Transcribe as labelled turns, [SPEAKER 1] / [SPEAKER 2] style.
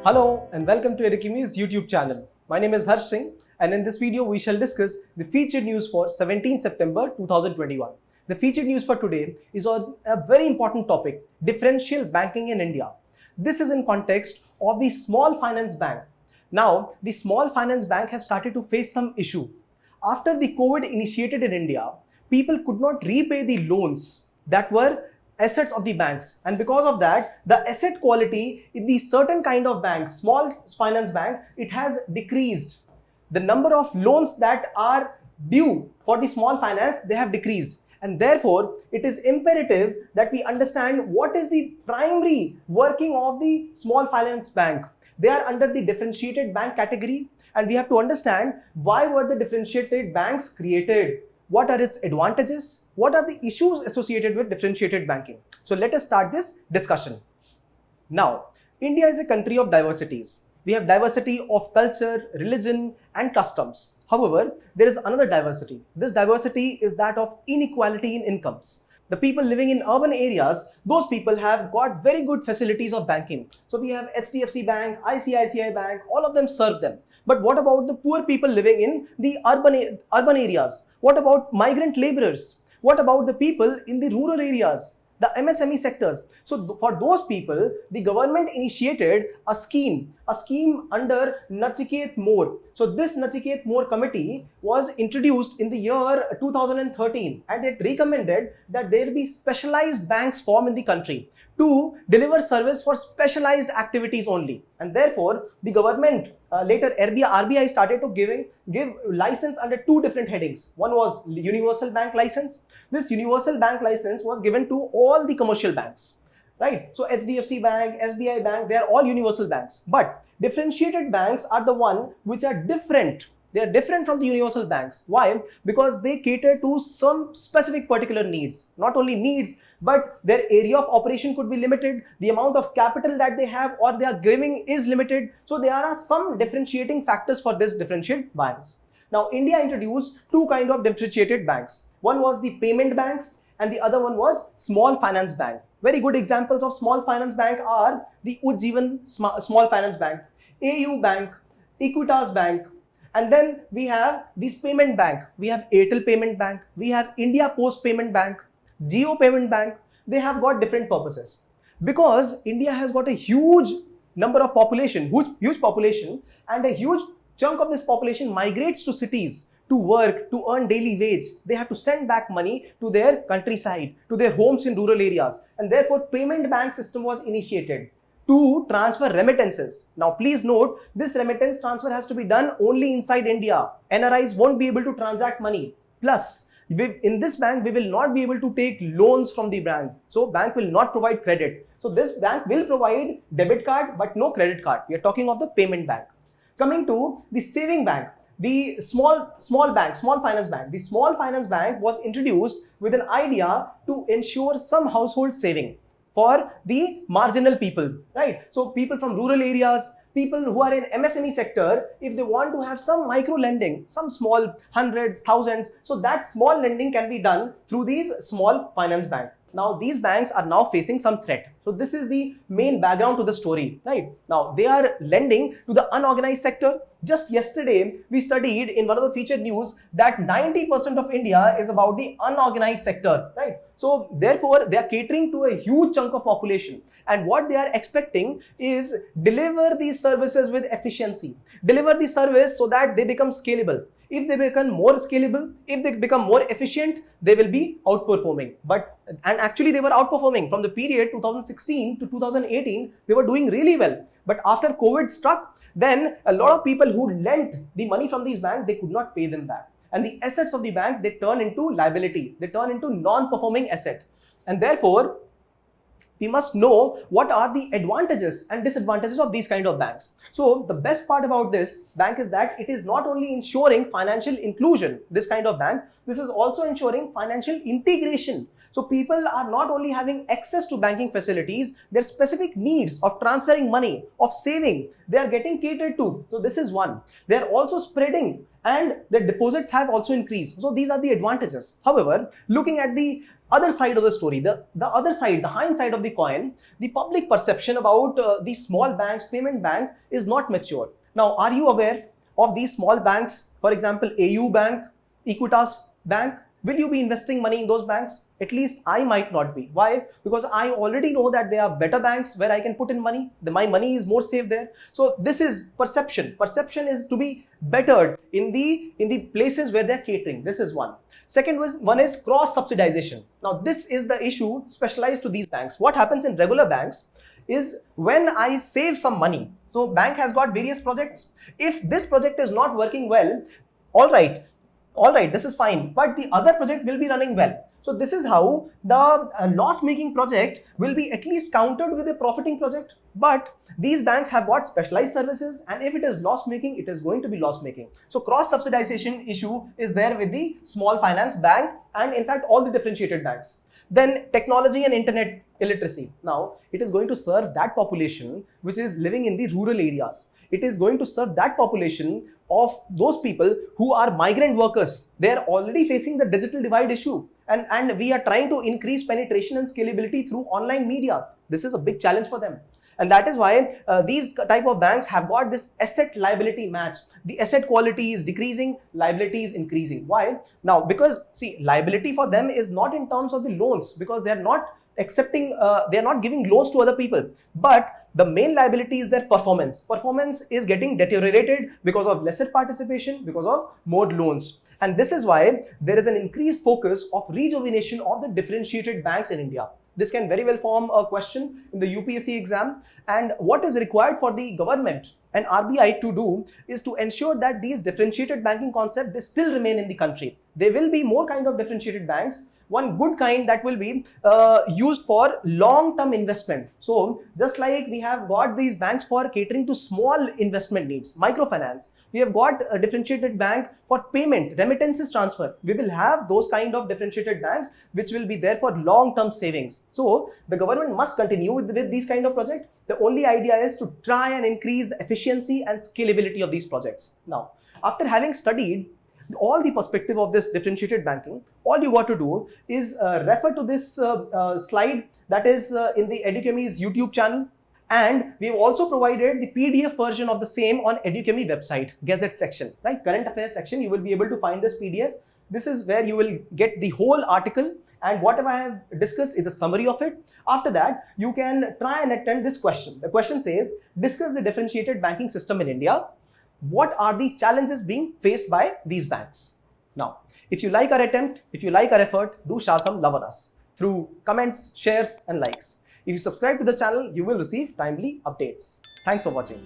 [SPEAKER 1] Hello and welcome to Edukemy's YouTube channel. My name is Harsh Singh and in this video we shall discuss the featured news for 17 September 2021. The featured news for today is on a very important topic, differential banking in India. This is in context of the small finance bank. Now, the small finance bank have started to face some issue. After the COVID initiated in India, people could not repay the loans that were assets of the banks, and because of that the asset quality in the certain kind of banks, small finance bank, it has decreased. The number of loans that are due for the small finance, they have decreased, and therefore it is imperative that we understand what is the primary working of the small finance bank. They are under the differentiated bank category, and we have to understand why were the differentiated banks created. What are its advantages? What are the issues associated with differentiated banking? So let us start this discussion. Now, India is a country of diversities. We have diversity of culture, religion, and customs. However, there is another diversity. This diversity is that of inequality in incomes. The people living in urban areas, those people have got very good facilities of banking. So we have HDFC Bank, ICICI Bank, all of them serve them. But what about the poor people living in the urban areas? What about migrant laborers? What about the people in the rural areas, the MSME sectors? So for those people, the government initiated a scheme under Nachiket More. So this Nachiket More committee was introduced in the year 2013, and it recommended that there be specialized banks formed in the country to deliver service for specialized activities only. And therefore, the government later RBI started to give license under two different headings. One was universal bank license. This universal bank license was given to all the commercial banks, right? So HDFC Bank, SBI Bank, they are all universal banks. But differentiated banks are the one which are different. They are different from the universal banks. Why? Because they cater to some specific particular needs. Not only needs, but their area of operation could be limited. The amount of capital that they have or they are giving is limited. So there are some differentiating factors for this differentiated banks. Now, India introduced two kinds of differentiated banks. One was the payment banks and the other one was small finance bank. Very good examples of small finance bank are the Ujjivan Small Finance Bank, AU Bank, Equitas Bank. And then we have this payment bank. We have Airtel Payment Bank. We have India Post Payment Bank, Jio Payment Bank. They have got different purposes. Because India has got a huge number of population, huge population, and a huge chunk of this population migrates to cities to work, to earn daily wage. They have to send back money to their countryside, to their homes in rural areas. And therefore, payment bank system was initiated to transfer remittances. Now, please note, this remittance transfer has to be done only inside India. NRIs won't be able to transact money. Plus, in this bank, we will not be able to take loans from the bank. So, bank will not provide credit. So, this bank will provide debit card, but no credit card. We are talking of the payment bank. Coming to the saving bank, the small finance bank. The small finance bank was introduced with an idea to ensure some household saving for the marginal people, right? So people from rural areas, people who are in MSME sector, if they want to have some micro lending, some small hundreds, thousands, so that small lending can be done through these small finance bank. Now these banks are now facing some threat. So this is the main background to the story, right? Now they are lending to the unorganized sector. Just yesterday, we studied in one of the featured news that 90% of India is about the unorganized sector, right? So therefore, they are catering to a huge chunk of population. And what they are expecting is deliver these services with efficiency. Deliver the service so that they become scalable. If they become more scalable, if they become more efficient, they will be outperforming. And actually they were outperforming from the period 2016 to 2018. They were doing really well. But after COVID struck, then a lot of people who lent the money from these banks, they could not pay them back. And the assets of the bank, they turn into liability. They turn into non-performing asset. And therefore, we must know what are the advantages and disadvantages of these kind of banks. So the best part about this bank is that it is not only ensuring financial inclusion, this kind of bank, this is also ensuring financial integration. So people are not only having access to banking facilities, their specific needs of transferring money, of saving, they are getting catered to. So this is one. They are also spreading and the deposits have also increased. So these are the advantages. However, looking at the other side of the story, the other side, the hindsight of the coin, the public perception about the small banks, payment bank is not mature. Now, are you aware of these small banks? For example, AU Bank, Equitas Bank. Will you be investing money in those banks? At least I might not be. Why? Because I already know that there are better banks where I can put in money. My money is more safe there. So this is perception. Perception is to be bettered in the places where they're catering. This is one. Second one is cross subsidization. Now this is the issue specialized to these banks. What happens in regular banks is when I save some money. So bank has got various projects. If this project is not working well, all right, this is fine, but the other project will be running well. So this is how the loss-making project will be at least countered with a profiting project. But these banks have got specialized services, and if it is loss-making, it is going to be loss-making. So cross-subsidization issue is there with the small finance bank and in fact all the differentiated banks. Then technology and internet illiteracy. Now it is going to serve that population which is living in the rural areas. It is going to serve that population of those people who are migrant workers. They are already facing the digital divide issue, and we are trying to increase penetration and scalability through online media. This is a big challenge for them, and that is why these type of banks have got this asset liability match. The asset quality is decreasing, liability is increasing. Why? Now because see, liability for them is not in terms of the loans, because they are not accepting, they are not giving loans to other people, but the main liability is their performance. Performance is getting deteriorated because of lesser participation, because of more loans. And this is why there is an increased focus of rejuvenation of the differentiated banks in India. This can very well form a question in the UPSC exam. And what is required for the government and RBI to do is to ensure that these differentiated banking concepts, they still remain in the country. There will be more kind of differentiated banks. One good kind that will be used for long-term investment. So just like we have got these banks for catering to small investment needs, microfinance, we have got a differentiated bank for payment, remittances transfer. We will have those kind of differentiated banks which will be there for long-term savings. So the government must continue with these kind of projects. The only idea is to try and increase the efficiency and scalability of these projects. Now, after having studied all the perspective of this differentiated banking, all you got to do is refer to this slide that is in the Edukemy's YouTube channel, and we have also provided the PDF version of the same on Edukemy website, Gazette section, right? Current affairs section, you will be able to find this PDF. This is where you will get the whole article, and whatever I have discussed is a summary of it. After that, you can try and attempt this question. The question says, discuss the differentiated banking system in India. What are the challenges being faced by these banks? Now, if you like our attempt, if you like our effort, do shower some love on us through comments, shares and likes. If you subscribe to the channel, you will receive timely updates. Thanks for watching.